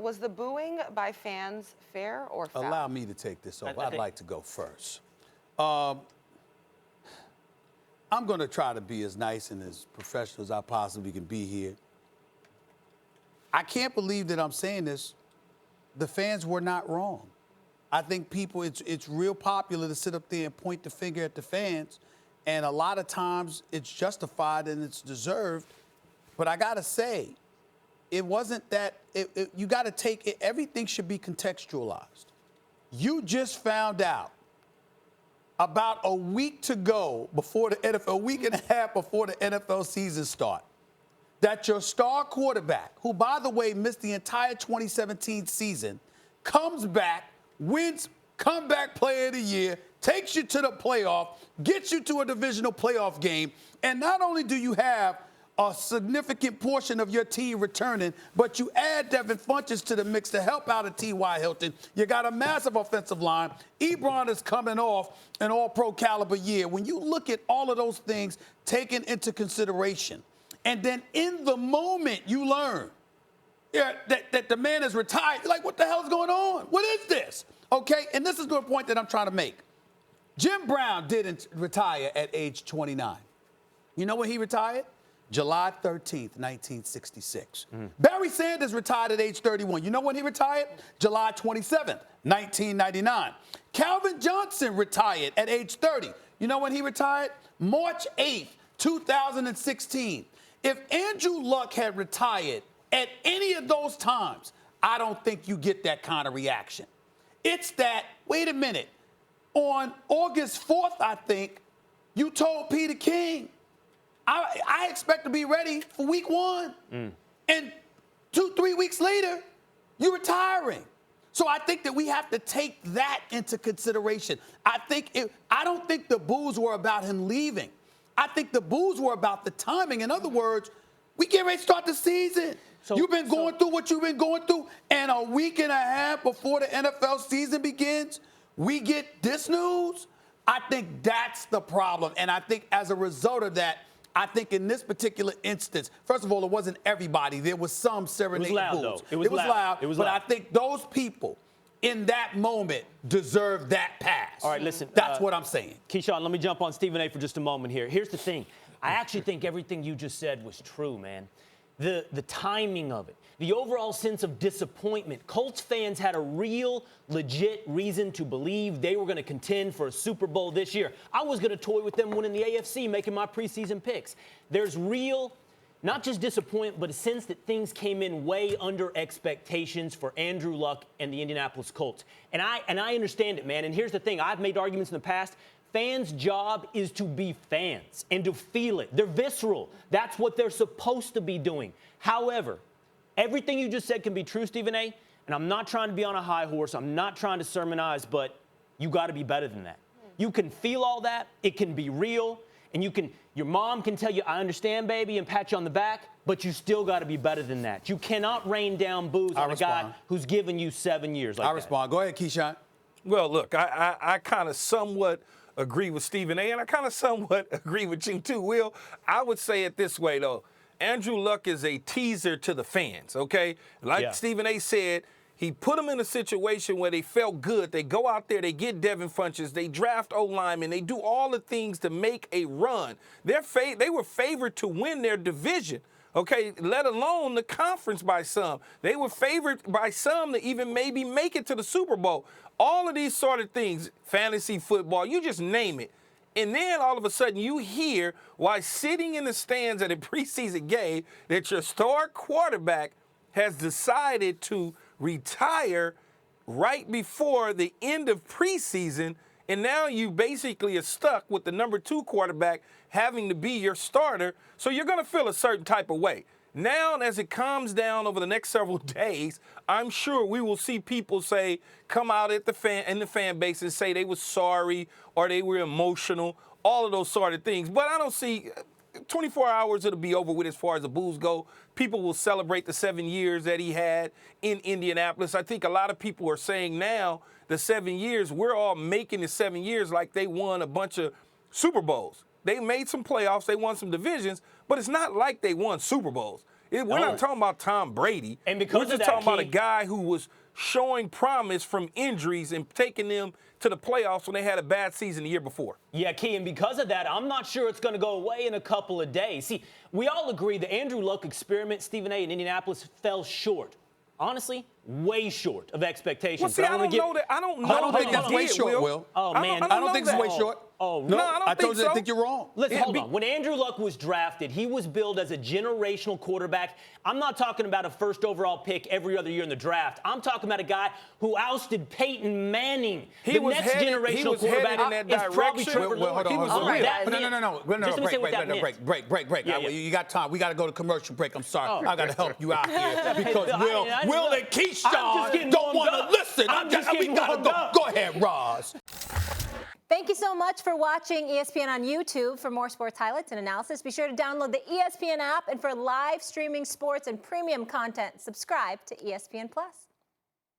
was the booing by fans fair or foul? Allow me to take this over. I'd like to go first. I'm going to try to be as nice and as professional as I possibly can be here. I can't believe that I'm saying this. The fans were not wrong. I think people, it's real popular to sit up there and point the finger at the fans, and a lot of times it's justified and it's deserved. But I got to say, it wasn't that, you got to take it, everything should be contextualized. You just found out about a week to go before the NFL, a week and a half before the NFL season start, that your star quarterback, who, by the way, missed the entire 2017 season, comes back, wins comeback player of the year, takes you to the playoff, gets you to a divisional playoff game, and not only do you have a significant portion of your team returning, but you add Devin Funchess to the mix to help out a T.Y. Hilton. You got a massive offensive line. Ebron is coming off an all-pro caliber year. When you look at all of those things taken into consideration, and then in the moment you learn that the man is retired, you're like, what the hell's going on? What is this? Okay, and this is the point that I'm trying to make. Jim Brown didn't retire at age 29. You know when he retired? July 13th, 1966. Barry Sanders retired at age 31. You know when he retired? July 27th, 1999. Calvin Johnson retired at age 30. You know when he retired? March 8th, 2016. If Andrew Luck had retired at any of those times, I don't think you get that kind of reaction. It's that, wait a minute, on August 4th, I think, you told Peter King, I expect to be ready for week one. And 2-3 weeks later, you're retiring. So I think that we have to take that into consideration. I don't think the boos were about him leaving. I think the boos were about the timing. In other words, we get ready to start the season. You've been going through what you've been going through, and a week and a half before the NFL season begins, we get this news. I think that's the problem. And I think as a result of that, I think in this particular instance, first of all, it wasn't everybody. There was some serenading boos. It was loud. But I think those people in that moment deserve that pass. All right, listen. That's what I'm saying. Keyshawn, let me jump on Stephen A. for just a moment here. Here's the thing. I actually think everything you just said was true, man. The timing of it, the overall sense of disappointment. Colts fans had a real, legit reason to believe they were going to contend for a Super Bowl this year. I was going to toy with them winning the AFC, making my preseason picks. There's real, not just disappointment, but a sense that things came in way under expectations for Andrew Luck and the Indianapolis Colts. And I understand it, man. And here's the thing. I've made arguments in the past. Fans' job is to be fans and to feel it. They're visceral. That's what they're supposed to be doing. However, everything you just said can be true, Stephen A., and I'm not trying to be on a high horse. I'm not trying to sermonize, but you got to be better than that. You can feel all that. It can be real. And your mom can tell you, I understand, baby, and pat you on the back, but you still got to be better than that. You cannot rain down boos on a guy who's given you 7 years like that. I respond. Go ahead, Keyshawn. Well, look, I kind of somewhat agree with Stephen A., and I kind of somewhat agree with you too, Will. I would say it this way, though. Andrew Luck is a teaser to the fans, okay? Like Stephen A. said, he put them in a situation where they felt good. They go out there, they get Devin Funchess, they draft O-linemen, they do all the things to make a run. They were favored to win their division, okay, let alone the conference by some. They were favored by some to even maybe make it to the Super Bowl. All of these sort of things, fantasy football, you just name it. And then all of a sudden you hear, while sitting in the stands at a preseason game, that your star quarterback has decided to retire right before the end of preseason, and now you basically are stuck with the number 2 quarterback having to be your starter, so you're going to feel a certain type of way. Now, as it calms down over the next several days, I'm sure we will see people come out in the fan base and say they were sorry or they were emotional, all of those sort of things. But I don't see 24 hours, it'll be over with as far as the boos go. People will celebrate the 7 years that he had in Indianapolis. I think a lot of people are saying now the 7 years, we're all making the 7 years like they won a bunch of Super Bowls. They made some playoffs, they won some divisions, but it's not like they won Super Bowls. We're not talking about Tom Brady. And because we're of just that, talking about a Key- guy who was showing promise from injuries and taking them to the playoffs when they had a bad season the year before. Yeah, Key, and because of that, I'm not sure it's going to go away in a couple of days. See, we all agree the Andrew Luck experiment, Stephen A. in Indianapolis, fell short. Honestly, way short of expectations. Well, see, But I I'm don't gonna know that. I don't know I don't that think that's he way did, short, Will. Oh, man. I don't think it's way short. Oh, No, I don't I told think you so. I think you're wrong. Listen, hold on. When Andrew Luck was drafted, he was billed as a generational quarterback. I'm not talking about a first overall pick every other year in the draft. I'm talking about a guy who ousted Peyton Manning. He the was next headed- generational he was quarterback headed in that is probably direction. Trevor Well, hold Lawrence. on, He was hold on. a real- That No, meant- Just let me say what that meant. break. Yeah, yeah. You got time. We got to go to commercial break. I'm sorry. Oh. I got to help you out here because I- Will I- Will look, and I'm just Keyshawn getting don't warmed want up. to listen. I'm just we getting gotta warmed go. up. Go ahead, Roz. Thank you so much for watching ESPN on YouTube. For more sports highlights and analysis, be sure to download the ESPN app. And for live streaming sports and premium content, subscribe to ESPN Plus.